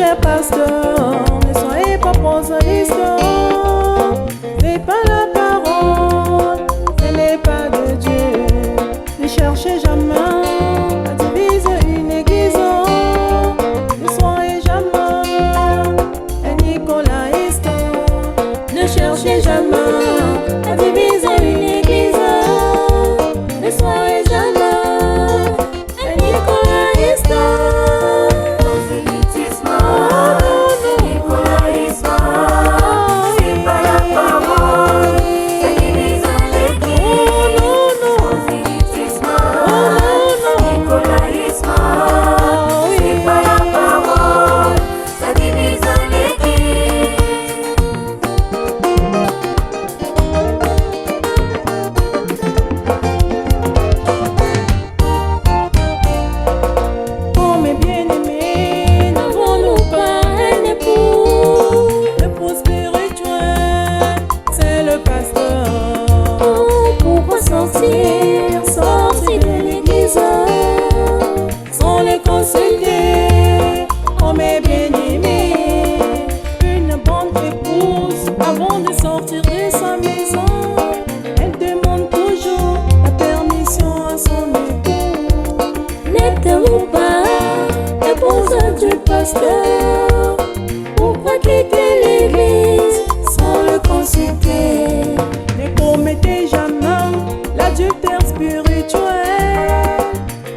cher pasteur, ne soyez pas prosaïste. Faites pas la parole, ce n'est pas de Dieu. Ne cherchez jamais à diviser une église. Ne soyez jamais un nicolaïste. Ne cherchez jamais à diviser une église. Ne soyez jamais un nicolaïste. Sortir de l'église sans les consulter. Oh mes bien-aimés, une bonne épouse avant de sortir de sa maison, elle demande toujours la permission à son époux. N'êtes-vous pas épouse du pasteur? Pourquoi quitter l'église sans le consulter? Ne commettez jamais l'adultère spirituel.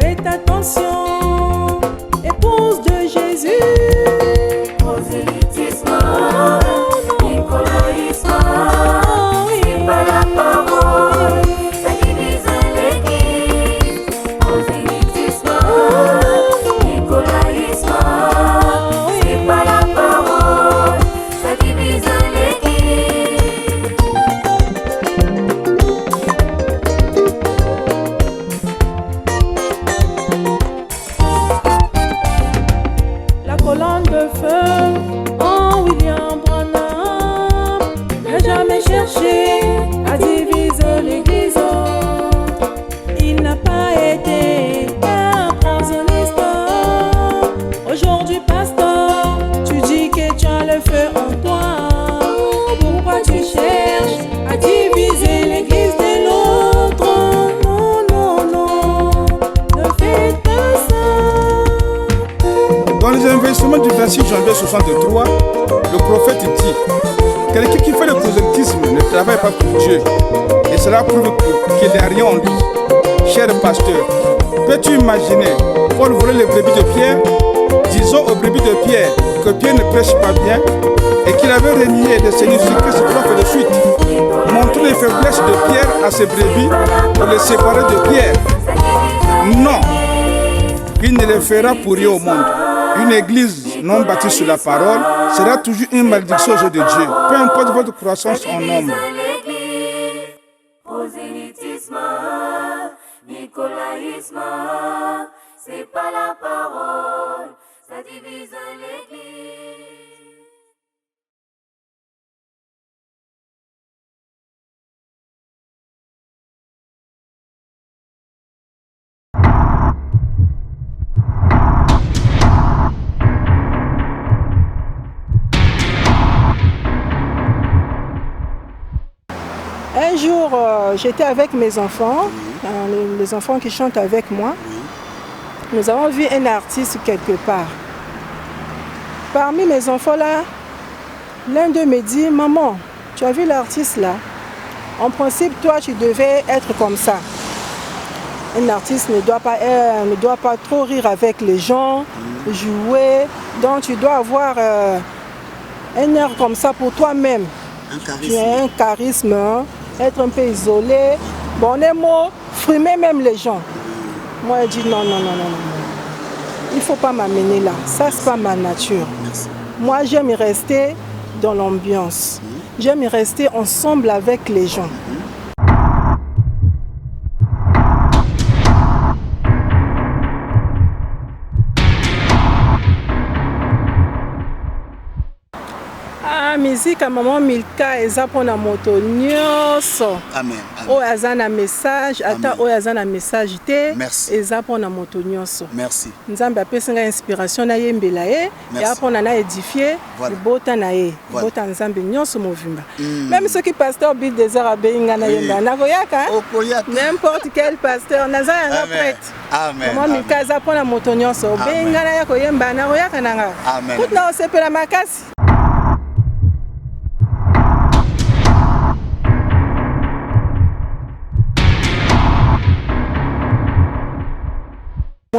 Faites attention, épouse de Jésus. Prosélytisme, nicolaïsme, c'est pas la parole, ça divise l'église. Prosélytisme, nicolaïsme, c'est pas la parole, ça divise l'église. Colonne de feu en William Branham n'a jamais cherché à diviser l'église. Il n'a pas été un prosélyste. Aujourd'hui, pasteur, tu dis que tu as le feu en toi. Pourquoi tu cherches à diviser l'église de l'autre? Non, non, non, ne faites pas ça. Dans les investissements du 26 janvier 63, le prophète dit: quelqu'un qui fait le prosélytisme ne travaille pas pour Dieu, et cela prouve qu'il n'y a rien en lui. Cher pasteur, peux-tu imaginer Paul voulait les brebis de Pierre? Disons aux brebis de Pierre que Pierre ne prêche pas bien et qu'il avait renié de Seigneur Jésus-Christ de suite. Montrer les faiblesses de Pierre à ses brebis pour les séparer de Pierre. Non, il ne les fera pour rien au monde. Une église non bâtie sur la parole sera toujours une malédiction aux yeux de Dieu, peu importe votre croissance en nombre. Prosélytisme, nicolaïsme, c'est pas la parole, ça divise l'église. Un jour, j'étais avec mes enfants, les enfants qui chantent avec moi. Nous avons vu un artiste quelque part. Parmi mes enfants là, l'un d'eux me dit: maman, tu as vu l'artiste là? En principe, toi, tu devais être comme ça. Un artiste ne doit pas trop rire avec les gens, jouer. Donc, tu dois avoir un air comme ça pour toi-même. Tu as un charisme, hein? Être un peu isolé. Bon, les mots, frimer même les gens. Moi, je dis non, non, non, non, non. Il ne faut pas m'amener là. Ça, c'est pas ma nature. Moi, j'aime rester dans l'ambiance. J'aime rester ensemble avec les gens. Vraiment, musique à maman Milka eza pona moto nyonso. Amen. O azana message, ata o azana message te. Merci. Eza pona moto nyonso. Merci. Nzambe apesinga inspiration na yembela ye, ya pona na édifier, bota na ye, bota nzambe nyonso movimba. Même ceux qui pasteur Bill Désert abeinga na yemba na koyaka. N'importe quel pasteur naza yanga prêtre. Amen. Maman Milka eza pona moto nyonso, benga na ya koyemba na koyaka nanga. Amen. Kutna osepela makasi.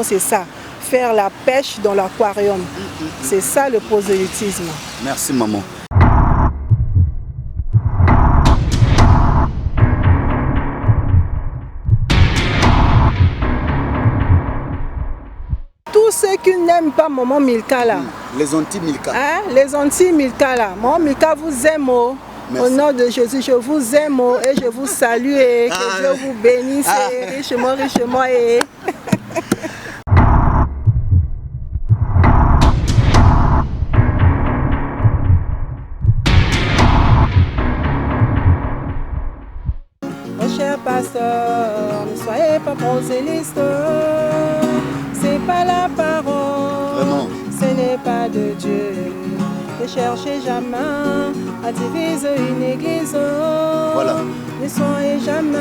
C'est ça, faire la pêche dans l'aquarium. C'est ça le prosélytisme. Merci maman. Tous ceux qui n'aiment pas Maman Milka là. Les anti-Milka. Hein? Les anti-Milka là. Maman Milka vous aime. Au nom de Jésus, je vous aime et je vous salue et que Dieu vous bénisse richement, richement. Cher pasteur, ne soyez pas prosélyste, c'est pas la parole, vraiment. Ce n'est pas de Dieu. Ne cherchez jamais à diviser une église, voilà. Ne soyez jamais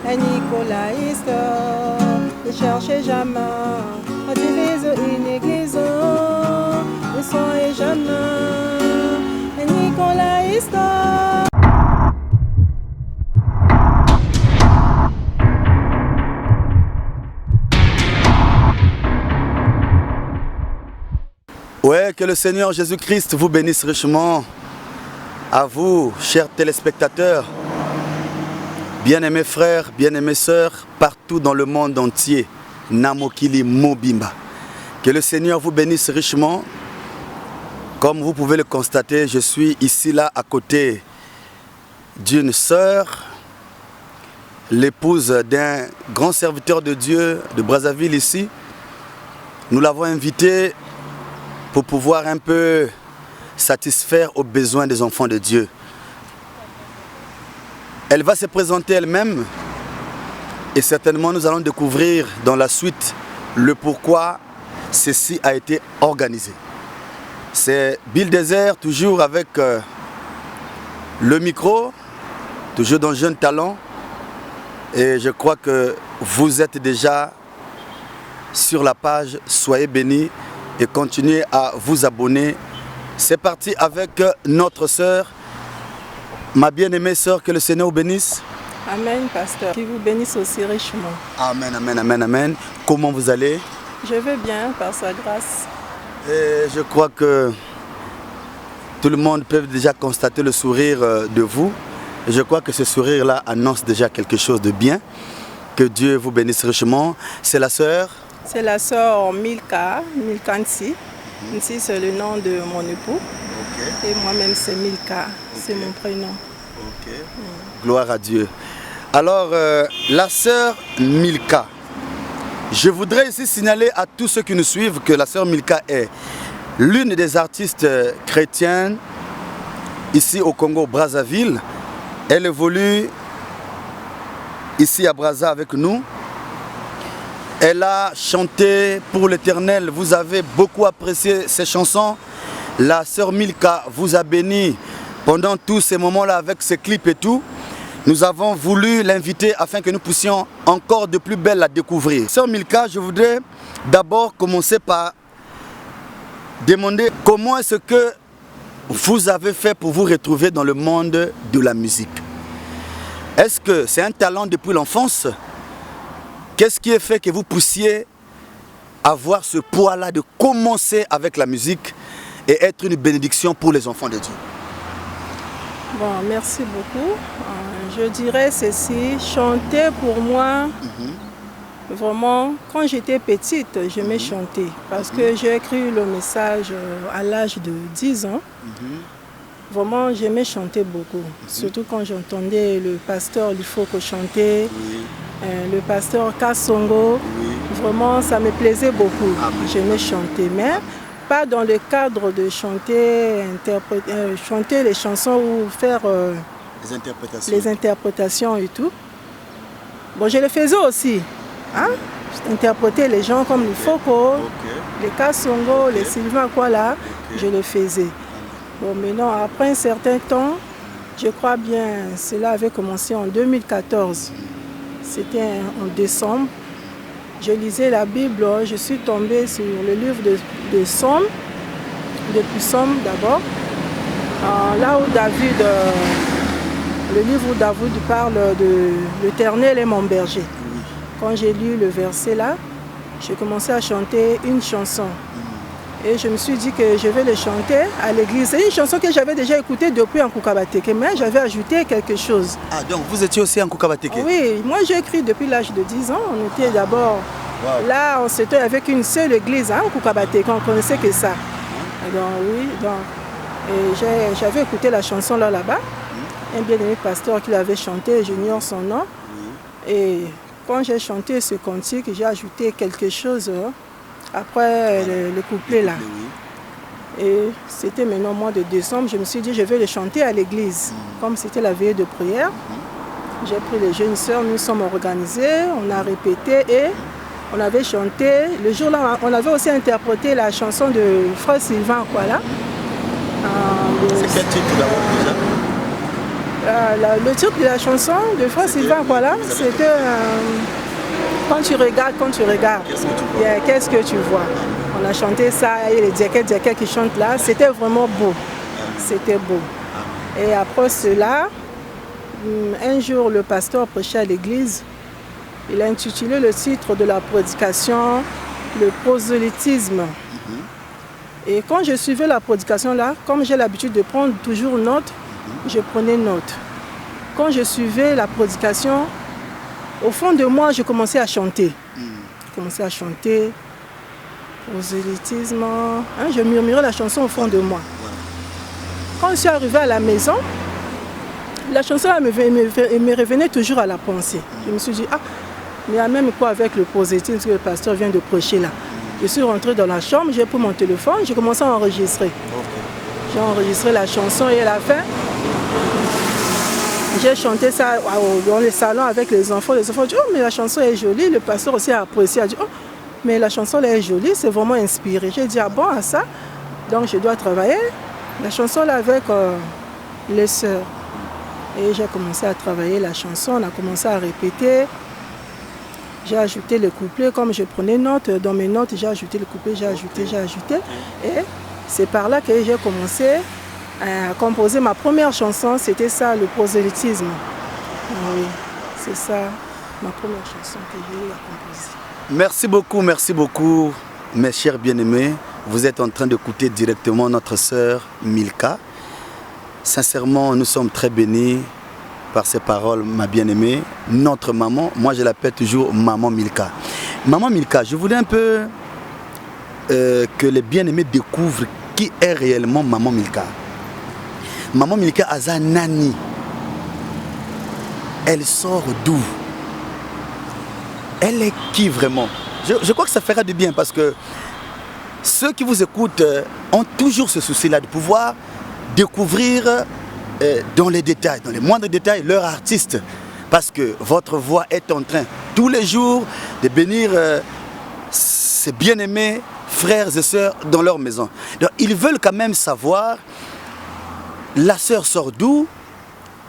un nicolaïste, ne cherchez jamais à diviser une église, ne soyez jamais un nicolaïste. Ouais, que le Seigneur Jésus-Christ vous bénisse richement. À vous, chers téléspectateurs, bien-aimés frères, bien-aimés sœurs, partout dans le monde entier, Namokili Mobimba. Que le Seigneur vous bénisse richement. Comme vous pouvez le constater, je suis ici, là, à côté d'une sœur, l'épouse d'un grand serviteur de Dieu de Brazzaville ici. Nous l'avons invitée pour pouvoir un peu satisfaire aux besoins des enfants de Dieu. Elle va se présenter elle-même et certainement nous allons découvrir dans la suite le pourquoi ceci a été organisé. C'est Bill Désert, toujours avec le micro, toujours dans Jeune Talent, et je crois que vous êtes déjà sur la page, soyez bénis et continuez à vous abonner. C'est parti avec notre sœur, ma bien-aimée sœur, que le Seigneur vous bénisse. Amen, pasteur. Qu'il vous bénisse aussi richement. Amen, amen, amen, amen. Comment vous allez? Je vais bien, par sa grâce. Et je crois que tout le monde peut déjà constater le sourire de vous. Et je crois que ce sourire-là annonce déjà quelque chose de bien. Que Dieu vous bénisse richement. C'est la sœur? C'est la sœur Milka, Milka Nsi. Nsi, c'est le nom de mon époux. Et moi-même, c'est Milka. C'est mon prénom. Gloire à Dieu. Alors, la sœur Milka, je voudrais ici signaler à tous ceux qui nous suivent que la sœur Milka est l'une des artistes chrétiennes ici au Congo-Brazzaville. Elle évolue ici à Brazza avec nous. Elle a chanté pour l'Éternel. Vous avez beaucoup apprécié ses chansons. La sœur Milka vous a béni pendant tous ces moments-là avec ses clips et tout. Nous avons voulu l'inviter afin que nous puissions encore de plus belle la découvrir. Sœur Milka, je voudrais d'abord commencer par demander comment est-ce que vous avez fait pour vous retrouver dans le monde de la musique. Est-ce que c'est un talent depuis l'enfance? Qu'est-ce qui a fait que vous puissiez avoir ce poids-là de commencer avec la musique et être une bénédiction pour les enfants de Dieu? Bon, merci beaucoup. Je dirais ceci, chanter pour moi, vraiment, quand j'étais petite, j'aimais chanter parce que j'ai écrit le message à l'âge de 10 ans. Vraiment, j'aimais chanter beaucoup, surtout quand j'entendais le pasteur Lifoko chanter, le pasteur Kassongo. Vraiment, ça me plaisait beaucoup. J'aimais chanter, mais pas dans le cadre de chanter, chanter les chansons ou faire les interprétations et tout. Bon, je le faisais aussi. Hein? Interpréter les gens comme les Foko, les Kassongo, les Sylvain Kwala, je le faisais. Bon, maintenant, après un certain temps, je crois bien, cela avait commencé en 2014. C'était en décembre. Je lisais la Bible, je suis tombée sur le livre de Somme, depuis Somme d'abord. Là où David, le livre où David parle de l'Éternel est mon berger. Quand j'ai lu le verset là, j'ai commencé à chanter une chanson. Et je me suis dit que je vais le chanter à l'église. C'est une chanson que j'avais déjà écoutée depuis en Kukabateke, mais j'avais ajouté quelque chose. Ah, donc vous étiez aussi en Kukabateke? Oui, moi j'ai écrit depuis l'âge de 10 ans. On était d'abord là, on s'était avec une seule église en Kukabateke, on ne connaissait que ça. Donc oui, j'avais écouté la chanson là-bas. Un bien-aimé pasteur qui l'avait chanté, j'ignore son nom. Et quand j'ai chanté ce cantique, j'ai ajouté quelque chose après le couplet là. Et c'était maintenant au mois de décembre, je me suis dit je vais le chanter à l'église. Comme c'était la veillée de prière, j'ai pris les jeunes sœurs, nous sommes organisés, on a répété et on avait chanté. Le jour-là, on avait aussi interprété la chanson de Frère Sylvain Kwala. C'est quel titre d'abord déjà? Le titre de la chanson de Frère Sylvain Kwala, c'était Quand tu regardes, qu'est-ce que tu vois? On a chanté ça, et les Djeke qui chantent là, c'était vraiment beau. C'était beau. Et après cela, un jour, le pasteur prêchait à l'église. Il a intitulé le titre de la prédication « Le prosélytisme ». Et quand je suivais la prédication là, comme j'ai l'habitude de prendre toujours note, je prenais note. Quand je suivais la prédication, au fond de moi, je commençais à chanter. Je commençais à chanter prosélytisme. Hein, je murmurais la chanson au fond de moi. Quand je suis arrivée à la maison, la chanson me revenait toujours à la pensée. Je me suis dit, ah, mais il y a même quoi avec le prosélytisme que le pasteur vient de prêcher là. Je suis rentrée dans la chambre, j'ai pris mon téléphone, j'ai commencé à enregistrer. J'ai enregistré la chanson et à la fin, j'ai chanté ça dans les salons avec les enfants. Les enfants ont dit, oh, mais la chanson est jolie. Le pasteur aussi a apprécié, a dit, oh, mais la chanson là est jolie, c'est vraiment inspiré. J'ai dit, ah bon, à ça, donc je dois travailler la chanson là avec les sœurs. Et j'ai commencé à travailler la chanson, on a commencé à répéter. J'ai ajouté le couplet, comme je prenais note, dans mes notes, j'ai ajouté le couplet, j'ai ajouté. Et c'est par là que j'ai commencé à composer ma première chanson, c'était ça, le prosélytisme. Oui, c'est ça, ma première chanson que j'ai eu à composer. Merci beaucoup, mes chers bien-aimés. Vous êtes en train d'écouter directement notre sœur Milka. Sincèrement, nous sommes très bénis par ces paroles, ma bien-aimée. Notre maman, moi je l'appelle toujours Maman Milka. Maman Milka, je voulais un peu que les bien-aimés découvrent qui est réellement Maman Milka. Maman Milka Aza Nani. Elle sort d'où? Elle est qui vraiment? Je crois que ça fera du bien parce que ceux qui vous écoutent ont toujours ce souci-là de pouvoir découvrir dans les détails, dans les moindres détails, leur artiste. Parce que votre voix est en train tous les jours de bénir ces bien-aimés frères et sœurs dans leur maison. Donc, ils veulent quand même savoir la sœur sort d'où,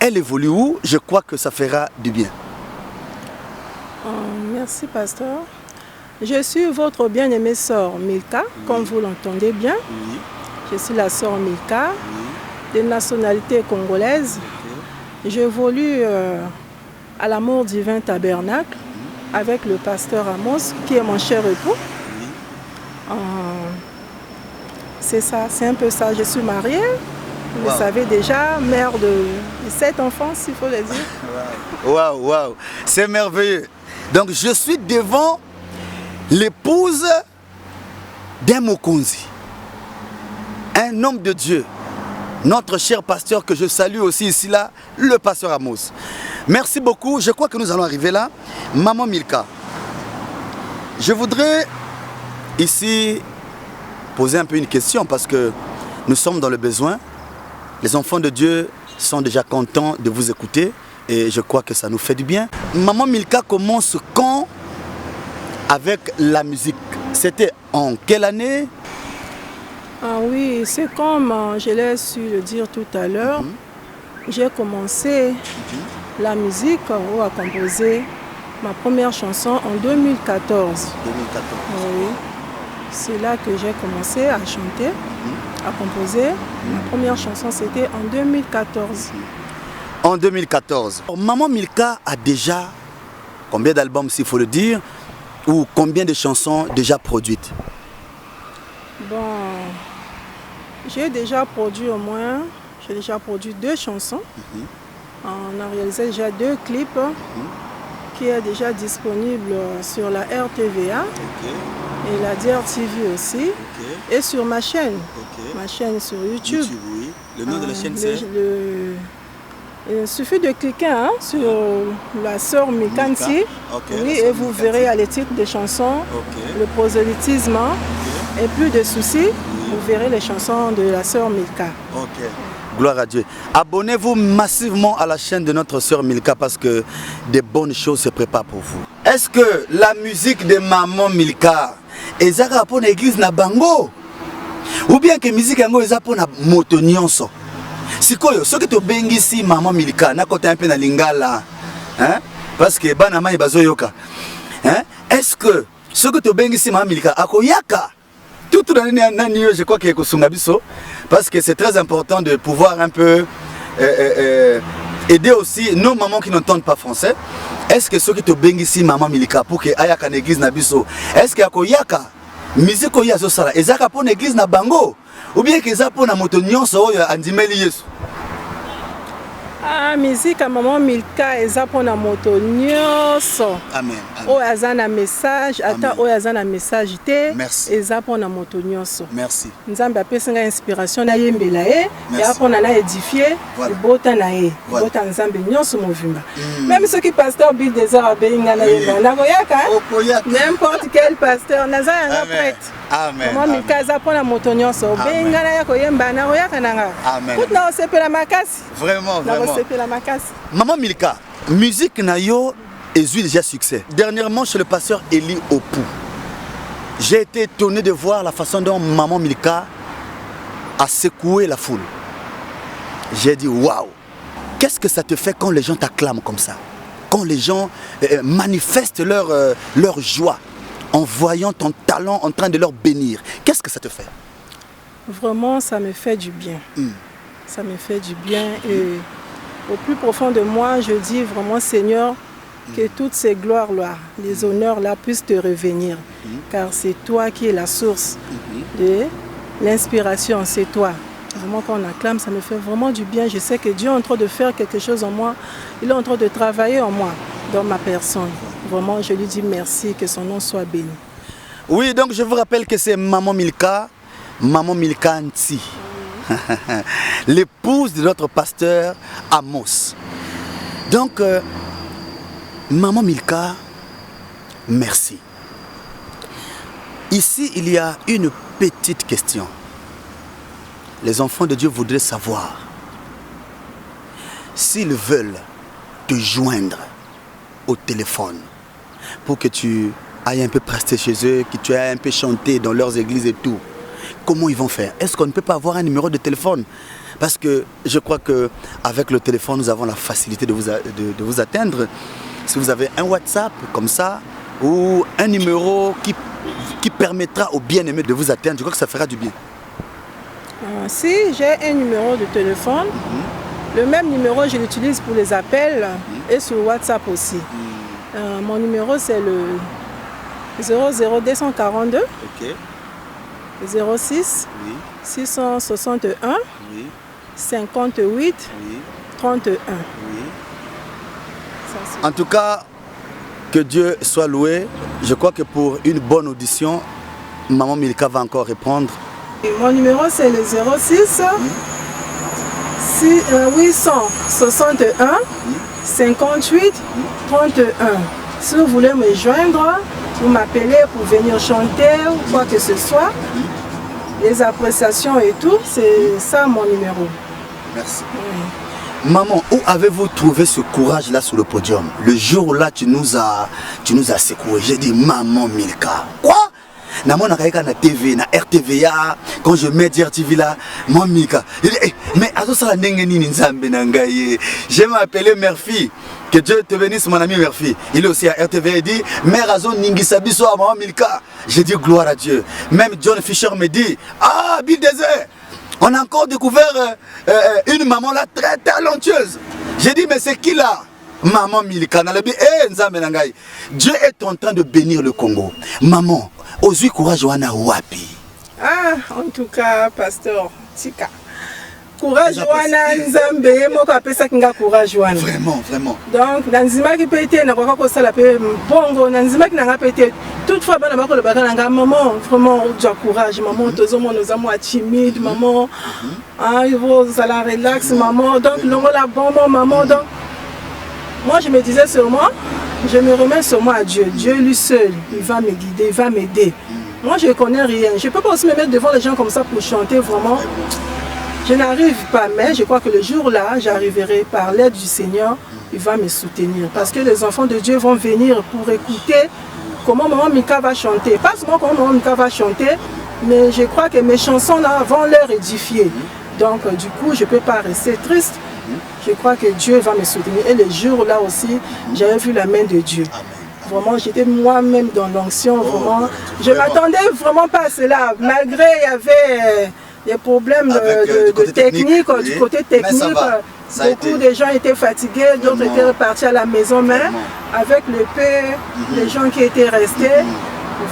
elle évolue où. Je crois que ça fera du bien. Merci pasteur. Je suis votre bien-aimée sœur Milka, comme vous l'entendez bien. Je suis la sœur Milka, de nationalité congolaise. J'évolue à l'amour divin tabernacle avec le pasteur Amos, qui est mon cher époux. C'est ça, c'est un peu ça. Je suis mariée, vous le savez déjà, mère de 7 enfants, s'il faut le dire. Waouh, c'est merveilleux. Donc je suis devant l'épouse d'un Mokonzi, un homme de Dieu, notre cher pasteur que je salue aussi ici là, le pasteur Amos. Merci beaucoup, je crois que nous allons arriver là. Maman Milka, je voudrais ici poser un peu une question parce que nous sommes dans le besoin. Les enfants de Dieu sont déjà contents de vous écouter et je crois que ça nous fait du bien. Maman Milka commence quand avec la musique? C'était en quelle année? Ah oui, c'est comme je l'ai su le dire tout à l'heure. J'ai commencé la musique ou à composer ma première chanson en 2014. 2014. Oui. C'est là que j'ai commencé à chanter, à composer. Ma première chanson, c'était en 2014. En 2014. Maman Milka a déjà combien d'albums, s'il faut le dire, ou combien de chansons déjà produites? Bon, j'ai déjà produit j'ai déjà produit 2 chansons. On a réalisé déjà 2 clips qui est déjà disponible sur la RTVA et la DRTV aussi, et sur ma chaîne, ma chaîne sur YouTube. Oui. Le nom de la chaîne c'est il suffit de cliquer sur la sœur Milkanti, oui, et vous verrez à les titres des chansons, le prosélytisme et plus de soucis, vous verrez les chansons de la sœur Milka. Gloire à Dieu. Abonnez-vous massivement à la chaîne de notre sœur Milka parce que des bonnes choses se préparent pour vous. Est-ce que la musique de maman Milka est pour l'église na bango? Ou bien que la musique est pour la moto nyonso? Sikoyo, ce que tu bengisi maman Milka, na kote un peu na lingala, hein? Parce que banama ibazoyoka. Hein? Est-ce que ce que tu bengisi maman Milka akoyaka? Tout je crois qu'il y a parce que c'est très important de pouvoir un peu aider aussi nos mamans qui n'entendent pas français. Est-ce que ceux qui te bengent ici maman Milka pour que ayaka l'église na biso, est-ce que akoyaka musique oyazo sala ezaka pour l'église na bango ou bien que ça pour na moto nyonso oyo andimeli Yesu? Ah, musique à maman Milka eza pour na moto nyonso. Amen. O azana message, ata o azana message te. Eza pour na moto nyonso. Merci. Nzambe apesinga inspiration na yembela e, ya pour na édifier, bota na e, bota nzambe nyonso movimba. Même ceux qui pasteur Bill Désert abenga na yembela. Na koyaka, n'importe quel pasteur naza yanga prêtre. Amen. Maman Milka eza pour na moto nyonso. Benga na ya koyemba na koyaka nanga. Amen. Tout na osepela makasi. Vraiment, vraiment. La Maman Milka, musique nayo est déjà succès. Dernièrement chez le pasteur Eli Opou, j'ai été étonné de voir la façon dont maman Milka a secoué la foule. J'ai dit waouh, qu'est-ce que ça te fait quand les gens t'acclament comme ça? Quand les gens manifestent leur joie en voyant ton talent en train de leur bénir. Qu'est-ce que ça te fait? Vraiment, ça me fait du bien. Ça me fait du bien et au plus profond de moi, je dis vraiment Seigneur, que toutes ces gloires-là, les honneurs-là puissent te revenir. Car c'est toi qui es la source de l'inspiration, c'est toi. Vraiment quand on acclame, ça me fait vraiment du bien. Je sais que Dieu est en train de faire quelque chose en moi. Il est en train de travailler en moi, dans ma personne. Vraiment, je lui dis merci, que son nom soit béni. Oui, donc je vous rappelle que c'est Maman Milka Nti. L'épouse de notre pasteur Amos. Donc, Maman Milka, merci. Ici, il y a une petite question. Les enfants de Dieu voudraient savoir s'ils veulent te joindre au téléphone pour que tu ailles un peu prester chez eux, que tu ailles un peu chanter dans leurs églises et tout. Comment ils vont faire? Est-ce qu'on ne peut pas avoir un numéro de téléphone? Parce que je crois qu'avec le téléphone, nous avons la facilité de vous atteindre. Si vous avez un WhatsApp comme ça, ou un numéro qui permettra aux bien-aimés de vous atteindre, je crois que ça fera du bien. Si j'ai un numéro de téléphone, le même numéro, je l'utilise pour les appels et sur WhatsApp aussi. Mon numéro, c'est le 00242. 06 661 58 31. En tout cas, que Dieu soit loué. Je crois que pour une bonne audition, Maman Milka va encore répondre. Mon numéro c'est le 06 861 58 31. Si vous voulez me joindre, vous m'appelez pour venir chanter ou quoi que ce soit. les appréciations et tout, c'est ça mon numéro. Merci. Maman, où avez-vous trouvé ce courage-là sur le podium? Le jour où là, tu nous as secoué. J'ai dit, maman Milka. Quoi? Na TV, na RTVA, quand je mets DRTV là, moi Milka. Mais je m'appelais Murphy. Que Dieu te bénisse, mon ami Murphy. Il est aussi à RTVA. Il dit, Mère Azo Ningisabiso à maman Milka. J'ai dit, gloire à Dieu. Même John Fisher me dit, ah, Bill Désert. On a encore découvert une maman là très talentueuse. J'ai dit, mais c'est qui là? Maman Milka. Dieu est en train de bénir le Congo. Maman, osui courage wana wapi. Ah, en tout cas, pasteur Tika. Courage wana nzambe moko apesa kinga courage wana. Vraiment. Donc nanzima ki pété na kwa ko sala pe bongo nanzima ki nanga pété. Toutefois bana bako le bakana nga maman vraiment du courage maman tozo mo nous amo timide maman. Ah il faut sala relax maman donc longo la bonbon maman donc moi je me disais sur moi, je me remets sur moi à Dieu. Dieu lui seul, il va me guider, il va m'aider. Moi je ne connais rien. Je ne peux pas aussi me mettre devant les gens comme ça pour chanter vraiment. Je n'arrive pas, mais je crois que le jour-là, j'arriverai par l'aide du Seigneur, il va me soutenir. Parce que les enfants de Dieu vont venir pour écouter comment maman Milka va chanter. Pas seulement comment maman Milka va chanter, mais je crois que mes chansons là vont leur édifier. Donc du coup, je ne peux pas rester triste. Je crois que Dieu va me soutenir. Et le jour-là aussi, j'avais vu la main de Dieu. Vraiment, j'étais moi-même dans l'onction. Vraiment, je ne m'attendais vraiment pas à cela. Malgré il y avait des problèmes de technique, du côté technique. Beaucoup de gens étaient fatigués, d'autres étaient repartis à la maison. Mais avec le peu, les gens qui étaient restés,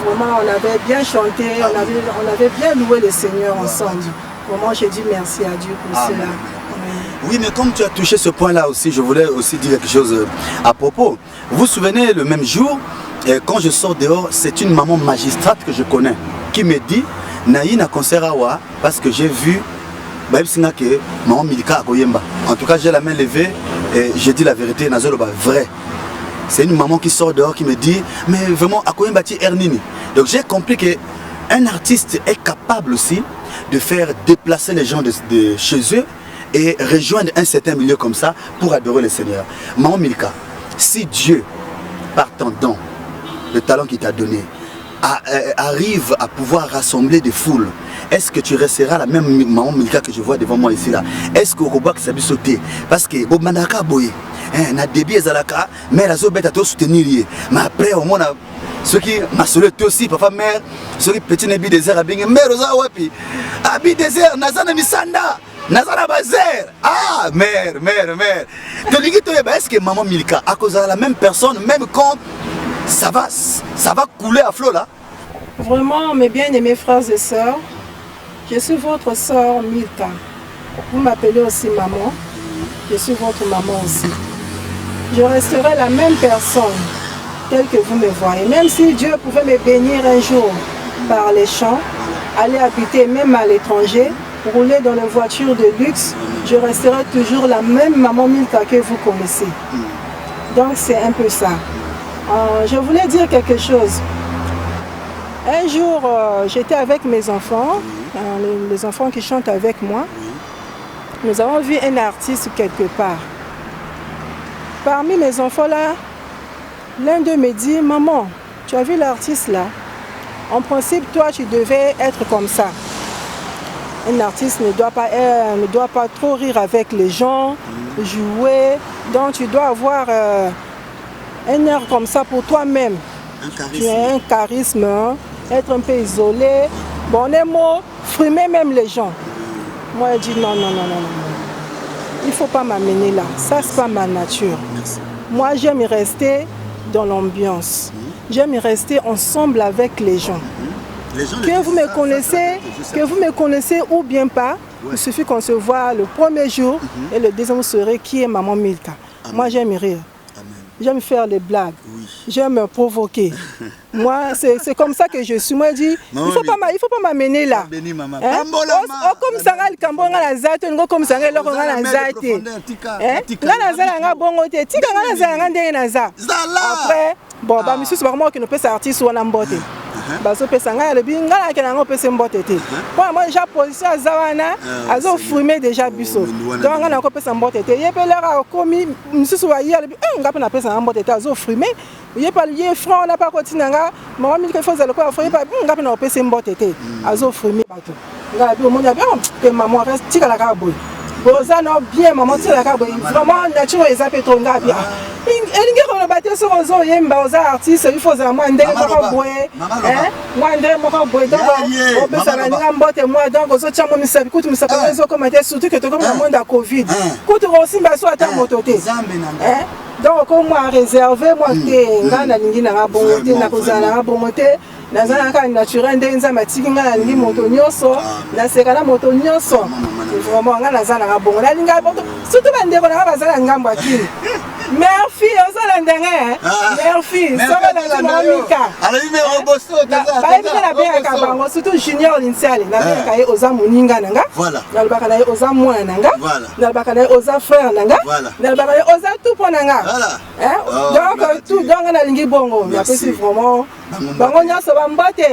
vraiment, on avait bien chanté, on avait bien loué le Seigneur ensemble. Vraiment, j'ai dit merci à Dieu pour cela. Oui, mais comme tu as touché ce point-là aussi, je voulais aussi dire quelque chose à propos. Vous vous souvenez, le même jour, quand je sors dehors, c'est une maman magistrate que je connais qui me dit Naï na concert awa parce que j'ai vu maman Milka Akoyemba. En tout cas, j'ai la main levée et j'ai dit la vérité, Nazoloba, vrai. C'est une maman qui sort dehors qui me dit mais vraiment Akoyemba ti Ernini. Donc j'ai compris qu'un artiste est capable aussi de faire déplacer les gens de chez eux et rejoindre un certain milieu comme ça pour adorer le Seigneur. Maman Milka, si Dieu, par ton don, le talent qu'il t'a donné, arrive à pouvoir rassembler des foules, est-ce que tu resteras la même Maman Milka que je vois devant moi ici là? Est-ce que Robak s'est sauté? Parce que Bomanaka Boye, na débit ezalaka, mais la zobeta to soutenir. Mais après au moins ceux qui m'a sauvé aussi, papa mère, ceux qui petit nebi désert à bien, mère osa wapi, abi désert, nazana misanda. Nazara Bazer, ah, mère. Est-ce que Maman Milka, à cause de la même personne, même quand ça va couler à flot là? Vraiment, mes bien-aimés frères et sœurs, je suis votre sœur Milka. Vous m'appelez aussi maman, je suis votre maman aussi. Je resterai la même personne, telle que vous me voyez. Même si Dieu pouvait me bénir un jour par les champs, aller habiter même à l'étranger, rouler dans les voitures de luxe, je resterai toujours la même maman Milka que vous connaissez. Donc c'est un peu ça. Je voulais dire quelque chose. Un jour, j'étais avec mes enfants, les enfants qui chantent avec moi. Nous avons vu un artiste quelque part. Parmi mes enfants là, l'un d'eux me dit, maman, tu as vu l'artiste là? En principe, toi, tu devais être comme ça. Un artiste ne doit pas trop rire avec les gens, jouer. Donc tu dois avoir un air comme ça pour toi-même. Tu as un charisme, hein? Être un peu isolé. Bon, les mots, frimer même les gens. Moi, je dis non. Il ne faut pas m'amener là. Ça, ce n'est pas ma nature. Moi, j'aime rester dans l'ambiance. J'aime rester ensemble avec les gens. Que vous me connaissez ou bien pas, il suffit qu'on se voit le premier jour et le deuxième vous saurez qui est Maman Milka. Moi j'aime rire, j'aime faire les blagues, j'aime provoquer. Moi c'est comme ça que je suis. Moi je dis, il faut pas m'amener là. Comme ça le Cambon la zate, comme ça le Loro la zate. Là la zala nga bongo te, tika nga la zala nga ndenge na za. Après bon bah monsieur c'est vraiment que nous peut sortir sur la mbote. bazopesa ngai alobi ngai nayaki nango opesa mbote te mpona moi déjà position aza wana azofrume déjà biso donc ngai nakopesa mbote te ye mpe lere akomi mosusu baye alobi ngai mpe napesa nga mbote te azofrume ye mpe ye franc na mpe akotina nga mama milika ifo ozala koya fo ye mpe ngai mpe nakopesa mbote te azofrume bato ngai abi omoni abi ke mama tikala kaka boye boza no bien maman tikalaka boye vraiment nature eza mpe to ngai abi elingi koloba te soki ozoyemba oza artiste il faut ozala mwa ndenge moko boye mwa ndenge moko boye donc opesaka ndinga mbote mwa donc ozotia mo misapi kutu misapi ezokoma te surtout ke tokomi na monde ya covid kutu kosimba so ata moto te donc okomwa réserve mwa te ngai nalingi nanga bongo te nakozala nanga bongo te naza naka naturel ndenge nzambe atiki ngai nalingi moto nyonso naseka na moto nyonso vraiment ngai naza nanga bongo nalinga bongo surtout bandeko nanga baza na ngambo ya kini mère fille ozala ndenge mère fille soki natimamika bayebika nabengaka bango surtout junior linsiale nabengaka ye oza moninga na nga nalobaka na ye oza mwana na nga nalobaka na ye oza frère na nga nalobaka na ye oza tout mpo na nga donc tout donc nalingi bongo napesi vraiment bango nyonso bambote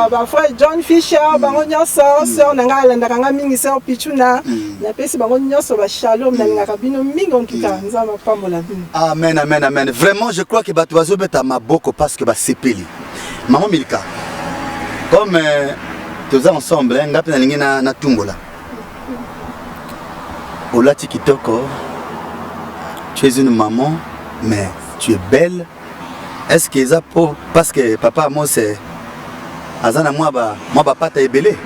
bafrère John Fisher bango nyonso sœur na nga alandaka nga mingi sœur Pichuna napesi bango nyonso bashalom nalingaka bino mingi onkika nzambe apambola bino. Amen, amen, amen. Vraiment, je crois que Batuazo bet à ma boko parce que bah sepeli. Maman Milka, comme tous ensemble, hein, ngapena lingi na tumbola. Olati kitoko, tu es une maman, mais tu es belle. Est-ce que ça pour parce que papa moi c'est azana moi papa ebele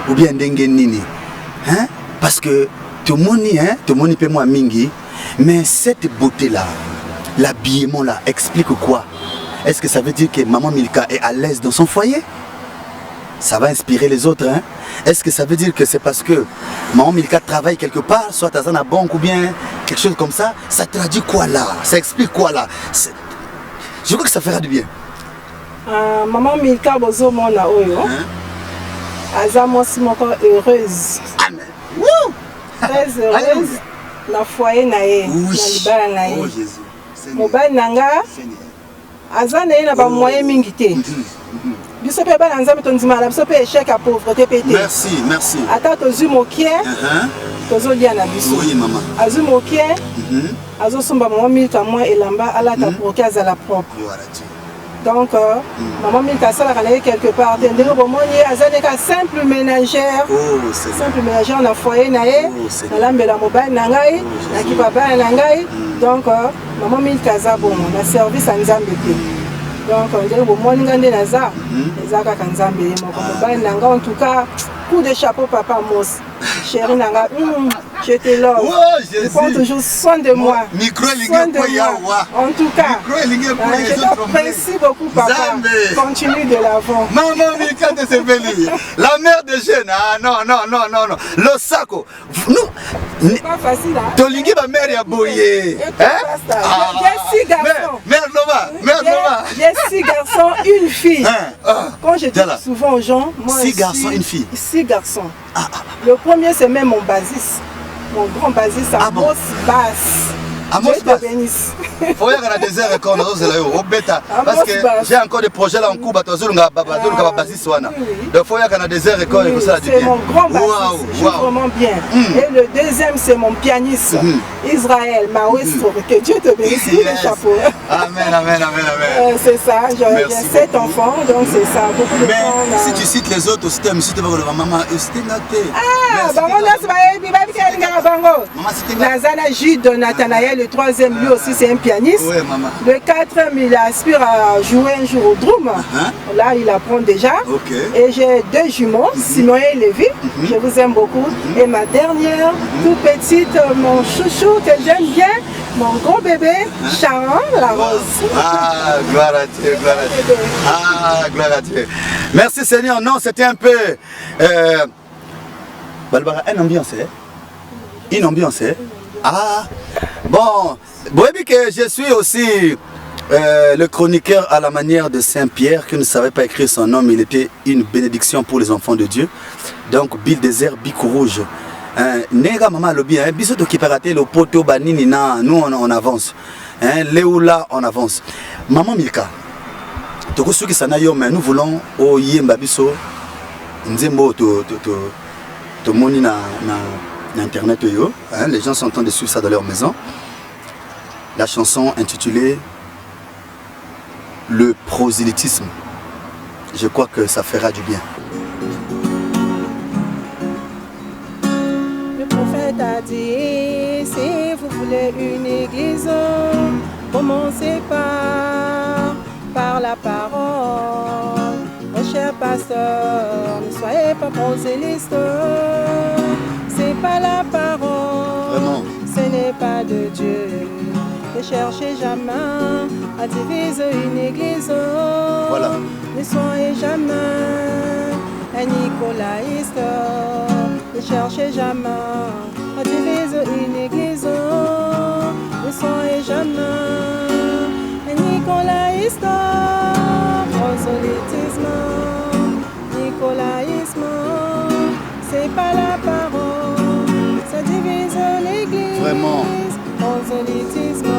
ou bien ndenge nini, hein? Parce que tout le monde peut moi mingi. Mais cette beauté-là, l'habillement-là, explique quoi? Est-ce que ça veut dire que maman Milka est à l'aise dans son foyer? Ça va inspirer les autres, hein? Est-ce que ça veut dire que c'est parce que maman Milka travaille quelque part, soit dans la banque ou bien quelque chose comme ça? Ça traduit quoi là? Ça explique quoi là? Je crois que ça fera du bien. Maman Milka bozo mona oyo. Aza mosi moko heureuse. Amen. Très heureuse. Na foyer na ye na libala na ye mobali na nga aza na ye na bamoyen mingi te biso mpe bana nzambe tondimala biso mpe échec ya pauvreté mpe te merci ata tozwi mokie tozolia na biso azwi mokie azosomba mama milka mwa elamba alata proke azala propre donc maman milka asalaka na ye quelque part te ndenge bomoni ye aza neka simple ménagère na foyer na ye nalambela mobali na ngai nakipa bana na ngai donc maman milka aza bongo na service ya nzambe te donc ndenge bomoni nga nde naza eza kaka nzambe ye moko mobali na ngai en tout cas coup de chapeau papa Mos chérie nanga je te love tu prends toujours soin de moi en tout cas je t'apprécie beaucoup papa continue de l'avant maman Milka de Sebeli la mère de jeunes non le sako nous c'est pas facile hein tolingi ba mère ya boye j'ai 6 garçons mère Nova j'ai 6 garçons une fille quand je dis souvent aux gens moi 6 garçons une fille 6 garçons le premier c'est même mon bassiste mon grand bassiste Amos Bass. Dieu te bénisse. Faut y aller à des heures quand on est au bêta parce que j'ai encore des projets là en cours batozulunga bassiste wana. Donc faut y aller à des heures quand on ça dit bien. C'est mon grand bassiste. Je joue vraiment bien. Et le deuxième c'est mon pianiste Israël Maestro. Que Dieu te bénisse le chapeau. Amen. C'est ça, j'ai 7 enfants donc c'est ça beaucoup de temps. Mais si tu cites les autres aussi tu cites pas le maman Estinate. Bango nas ba bi bango. Nazana J de Nathanaël le troisième lui aussi c'est un pianiste. Oui, maman. Le quatrième il aspire à jouer un jour au drum. Là il apprend déjà. Et j'ai 2 jumeaux, Simon et Lévi. Je vous aime beaucoup. Et ma dernière, toute petite, mon chouchou que j'aime bien, mon gros bébé, Sharon, la rose. Gloire à Dieu, gloire à Dieu. Merci Seigneur. Non, c'était un peu... Balbara, une ambiance. Bon, vous voyez que je suis aussi le chroniqueur à la manière de Saint-Pierre qui ne savait pas écrire son nom, il était une bénédiction pour les enfants de Dieu. Donc, Bill Désert, Bicou Rouge. Nega maman lobby, biso to kiparaté le poto banini na nous on avance. Léoula on avance. Maman Milka. mais nous voulons au Yembabiso, Nzembo, Moni na internet, les gens sont en train de suivre ça dans leur maison. La chanson intitulée Le prosélytisme. Je crois que ça fera du bien. Le prophète a dit, si vous voulez une église, commencez par la parole. Mon cher pasteur, ne soyez pas prosélyte. C'est pas la parole. Vraiment. Ce n'est pas de Dieu. Ne cherchez jamais à diviser une église. Voilà. Ne soyez jamais un nicolaïste. Ne cherchez jamais à diviser une église. Ne soyez jamais un nicolaïste. Prosélytisme, nicolaïsme, c'est pas la parole. Ça divise l'église. Vraiment. Prosélytisme,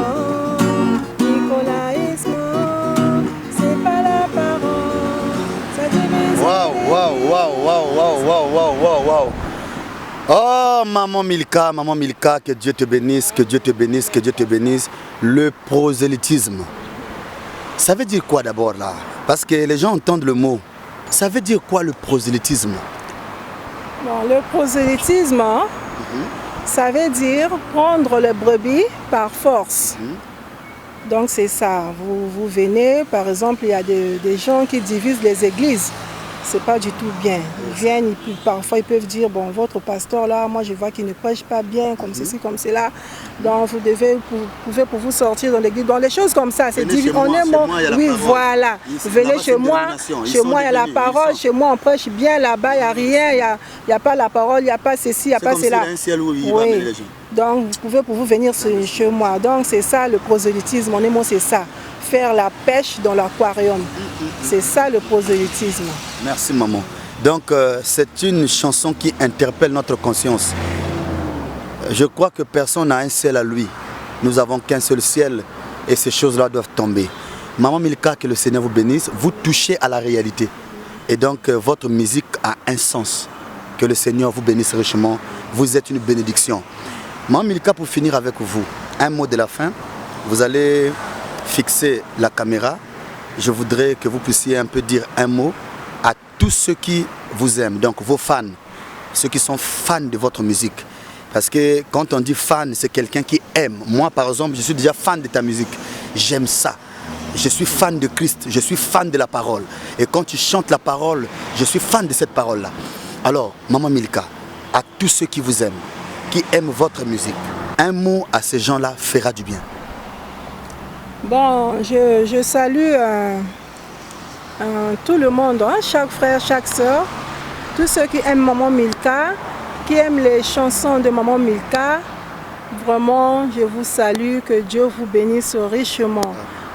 nicolaïsme, c'est pas la parole. Ça divise Waouh. Oh, maman Milka, que Dieu te bénisse, que Dieu te bénisse, que Dieu te bénisse. Le prosélytisme. Ça veut dire quoi d'abord là? Parce que les gens entendent le mot. Ça veut dire quoi le prosélytisme? Bon, le prosélytisme, ça veut dire prendre le brebis par force. Donc c'est ça. Vous venez, par exemple, il y a des gens qui divisent les églises. C'est pas du tout bien. Ils viennent, parfois ils peuvent dire, bon, votre pasteur là, moi je vois qu'il ne prêche pas bien, comme ceci, comme cela. Donc vous pouvez pour vous sortir dans l'église. Donc les choses comme ça, c'est divisé. On est bon. Oui, voilà. Vous venez chez moi il y a la parole, chez moi on prêche bien, là-bas il n'y a rien, il n'y a pas la parole, il n'y a pas ceci, il n'y a pas cela. Oui. Donc vous pouvez pour vous venir chez moi. Donc c'est ça le prosélytisme, on est bon, c'est ça. Faire la pêche dans l'aquarium. C'est ça le prosélytisme. Merci maman. Donc c'est une chanson qui interpelle notre conscience. Je crois que personne n'a un ciel à lui. Nous avons qu'un seul ciel et ces choses-là doivent tomber. Maman Milka, que le Seigneur vous bénisse. Vous touchez à la réalité. Et donc votre musique a un sens. Que le Seigneur vous bénisse richement. Vous êtes une bénédiction. Maman Milka, pour finir avec vous, un mot de la fin. Vous allez fixer la caméra. Je voudrais que vous puissiez un peu dire un mot à tous ceux qui vous aiment, donc vos fans, ceux qui sont fans de votre musique. Parce que quand on dit fan, c'est quelqu'un qui aime. Moi par exemple, je suis déjà fan de ta musique. J'aime ça. Je suis fan de Christ, je suis fan de la parole. Et quand tu chantes la parole, je suis fan de cette parole-là. Alors, Maman Milka, à tous ceux qui vous aiment, qui aiment votre musique, un mot à ces gens-là fera du bien. Bon, je salue tout le monde, hein, chaque frère, chaque soeur, tous ceux qui aiment Maman Milka, qui aiment les chansons de Maman Milka. Vraiment, je vous salue, que Dieu vous bénisse richement.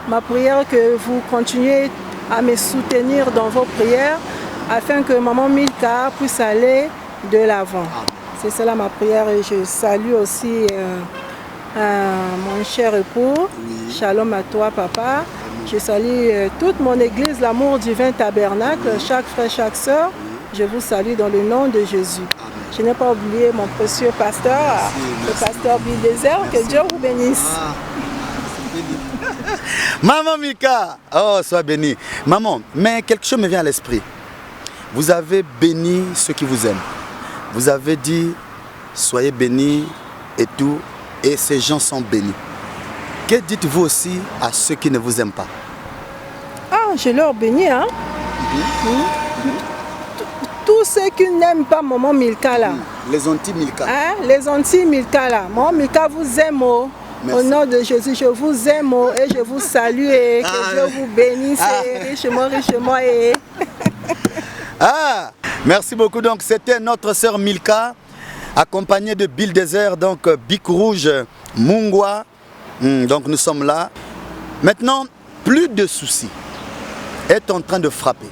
Ma prière que vous continuez à me soutenir dans vos prières afin que Maman Milka puisse aller de l'avant. C'est cela ma prière et je salue aussi mon cher époux. Oui. Shalom à toi papa. Je salue toute mon église, l'amour divin tabernacle, chaque frère, chaque soeur. Je vous salue dans le nom de Jésus. Je n'ai pas oublié mon précieux pasteur, le pasteur Bill Désert. Que Dieu vous bénisse. Maman Milka, oh sois bénie. Maman, mais quelque chose me vient à l'esprit. Vous avez béni ceux qui vous aiment. Vous avez dit, soyez bénis et tout. Et ces gens sont bénis. Que dites-vous aussi à ceux qui ne vous aiment pas? Ah, je leur bénis, hein. Tous ceux qui n'aiment pas Maman Milka là. Les anti-Milka. Hein? Les anti-Milka là. Maman Milka vous aime. Oh. Au nom de Jésus, je vous aime oh, et je vous salue et que Dieu vous bénisse richement, richement. Et... merci beaucoup. Donc c'était notre sœur Milka, accompagnée de Bill Désert, donc Bic Rouge, Mungwa. Donc nous sommes là. Maintenant, plus de soucis est en train de frapper.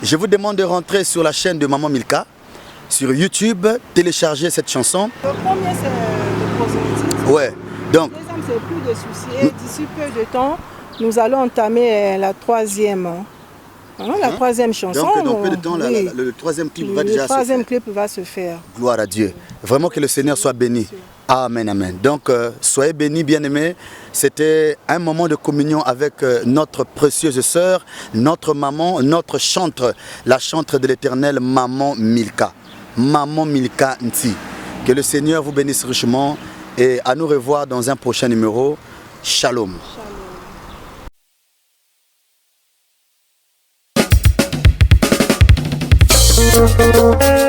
Je vous demande de rentrer sur la chaîne de Maman Milka, sur YouTube, télécharger cette chanson. Le premier, c'est le prosélytisme. Ouais. Donc, le deuxième, c'est plus de soucis. Et d'ici peu de temps, nous allons entamer la troisième. Hein, la troisième chanson. Donc dans peu de temps, le troisième clip va déjà se faire. Le troisième clip va se faire. Gloire à Dieu. Vraiment que le Seigneur soit béni. Amen, amen. Donc, soyez bénis, bien-aimés. C'était un moment de communion avec notre précieuse sœur, notre maman, notre chantre, la chantre de l'Éternel, Maman Milka. Maman Milka Nti. Que le Seigneur vous bénisse richement et à nous revoir dans un prochain numéro. Shalom. Shalom.